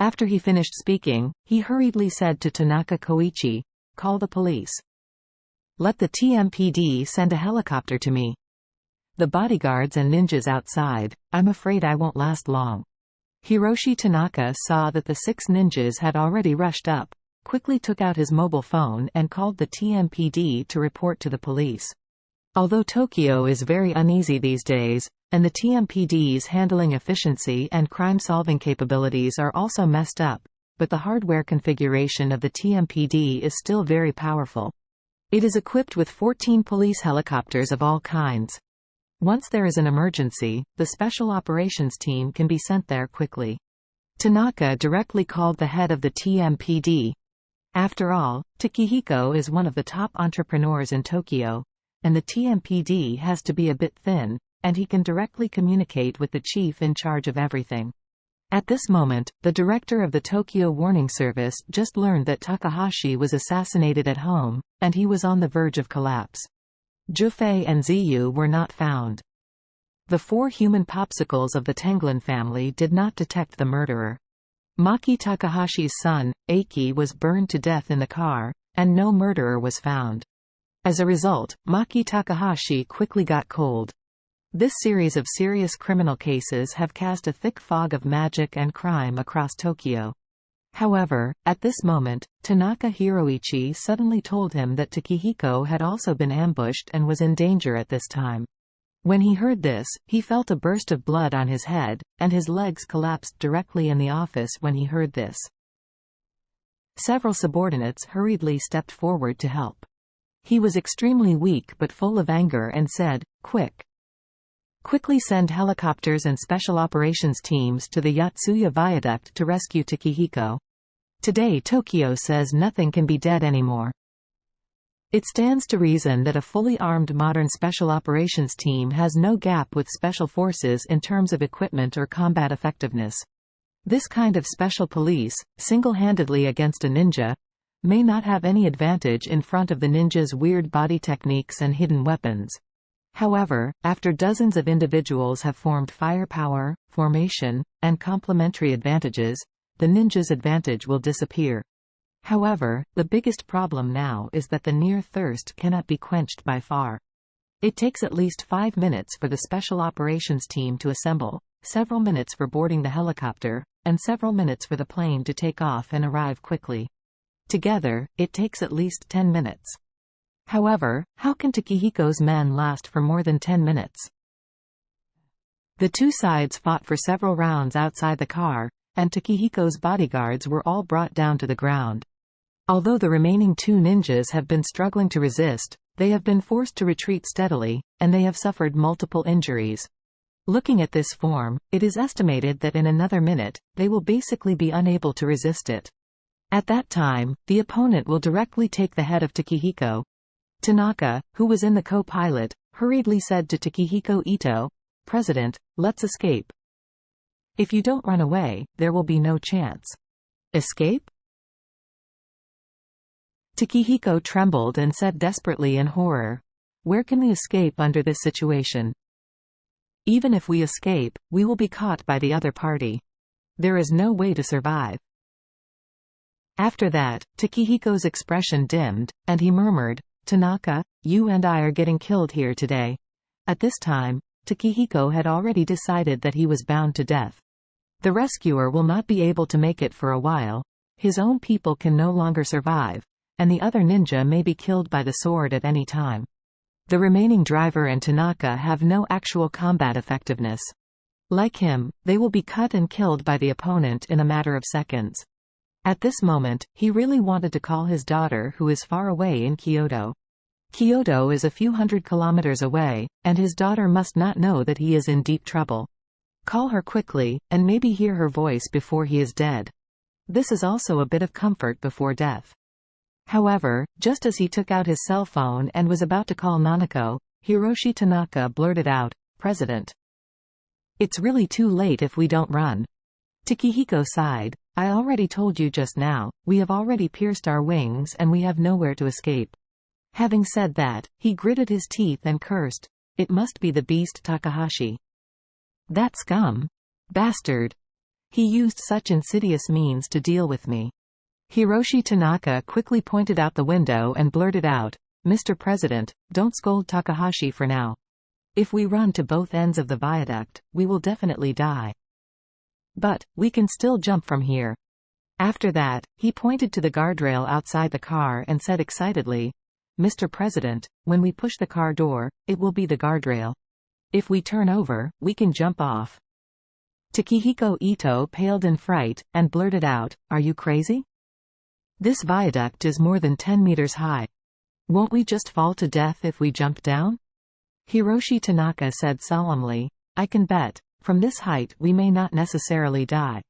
After he finished speaking, he hurriedly said to Tanaka Koichi, "Call the police. Let the TMPD send a helicopter to me. The bodyguards and ninjas outside, I'm afraid I won't last long." Hiroshi Tanaka saw that the 6 ninjas had already rushed up, quickly took out his mobile phone and called the TMPD to report to the police. Although Tokyo is very uneasy these days, and the TMPD's handling efficiency and crime-solving capabilities are also messed up, but the hardware configuration of the TMPD is still very powerful. It is equipped with 14 police helicopters of all kinds. Once there is an emergency, the special operations team can be sent there quickly. Tanaka directly called the head of the TMPD. After all, Takehiko is one of the top entrepreneurs in Tokyo, and the TMPD has to be a bit thin, and he can directly communicate with the chief in charge of everything. At this moment, the director of the Tokyo Warning Service just learned that Takahashi was assassinated at home, and he was on the verge of collapse. Jufei and Ziyu were not found. The 4 human popsicles of the Tenglin family did not detect the murderer. Maki Takahashi's son, Eiki, was burned to death in the car, and no murderer was found. As a result, Maki Takahashi quickly got cold. This series of serious criminal cases have cast a thick fog of magic and crime across Tokyo. However, at this moment, Tanaka Hiroichi suddenly told him that Takehiko had also been ambushed and was in danger at this time. When he heard this, he felt a burst of blood on his head, and his legs collapsed directly in the office when he heard this. Several subordinates hurriedly stepped forward to help. He was extremely weak but full of anger and said, Quickly send helicopters and special operations teams to the Yatsuya Viaduct to rescue Takehiko. Today Tokyo says nothing can be dead anymore. It stands to reason that a fully armed modern special operations team has no gap with special forces in terms of equipment or combat effectiveness. This kind of special police, single-handedly against a ninja, may not have any advantage in front of the ninja's weird body techniques and hidden weapons. However, after dozens of individuals have formed firepower, formation, and complementary advantages, the ninja's advantage will disappear. However, the biggest problem now is that the near thirst cannot be quenched by far. It takes at least 5 minutes for the special operations team to assemble, several minutes for boarding the helicopter, and several minutes for the plane to take off and arrive quickly. Together, it takes at least 10 minutes. However, how can Takehiko's men last for more than 10 minutes? The 2 sides fought for several rounds outside the car, and Takehiko's bodyguards were all brought down to the ground. Although the remaining 2 ninjas have been struggling to resist, they have been forced to retreat steadily, and they have suffered multiple injuries. Looking at this form, it is estimated that in another minute, they will basically be unable to resist it. At that time, the opponent will directly take the head of Takehiko. Tanaka, who was in the co-pilot, hurriedly said to Takehiko Ito, "President, let's escape. If you don't run away, there will be no chance." Escape? Takehiko trembled and said desperately in horror, "Where can we escape under this situation? Even if we escape, we will be caught by the other party. There is no way to survive." After that, Takehiko's expression dimmed, and he murmured, "Tanaka, you and I are getting killed here today." At this time, Takehiko had already decided that he was bound to death. The rescuer will not be able to make it for a while, his own people can no longer survive, and the other ninja may be killed by the sword at any time. The remaining driver and Tanaka have no actual combat effectiveness. Like him, they will be cut and killed by the opponent in a matter of seconds. At this moment, he really wanted to call his daughter who is far away in Kyoto. Kyoto is a few hundred kilometers away, and his daughter must not know that he is in deep trouble. Call her quickly, and maybe hear her voice before he is dead. This is also a bit of comfort before death. However, just as he took out his cell phone and was about to call Nanako, Hiroshi Tanaka blurted out, "President. It's really too late if we don't run." Takehiko sighed. "I already told you just now, we have already pierced our wings and we have nowhere to escape." Having said that, he gritted his teeth and cursed, "It must be the beast Takahashi. That scum. Bastard." He used such insidious means to deal with me. Hiroshi Tanaka quickly pointed out the window and blurted out, "Mr. President, don't scold Takahashi for now. If we run to both ends of the viaduct, we will definitely die. But, we can still jump from here." After that, he pointed to the guardrail outside the car and said excitedly, "Mr. President, when we push the car door, it will be the guardrail. If we turn over, we can jump off." Takehiko Ito paled in fright, and blurted out, "Are you crazy? This viaduct is more than 10 meters high. Won't we just fall to death if we jump down?" Hiroshi Tanaka said solemnly, "I can bet, from this height we may not necessarily die.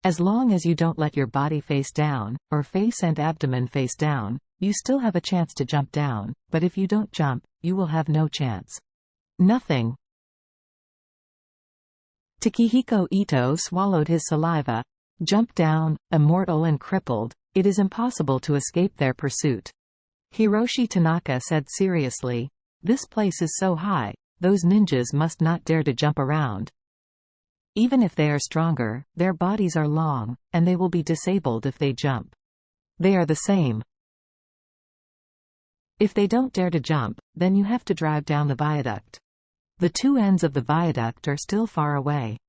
As long as you don't let your body face down, or face and abdomen face down, you still have a chance to jump down, but if you don't jump, you will have no chance. Nothing." Takehiko Ito swallowed his saliva. "Jump down, immortal and crippled, it is impossible to escape their pursuit." Hiroshi Tanaka said seriously, "This place is so high, those ninjas must not dare to jump around. Even if they are stronger, their bodies are long, and they will be disabled if they jump. They are the same. If they don't dare to jump, then you have to drive down the viaduct. The two ends of the viaduct are still far away.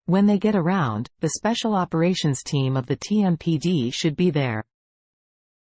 When they get around, the Special Operations Team of the TMPD should be there.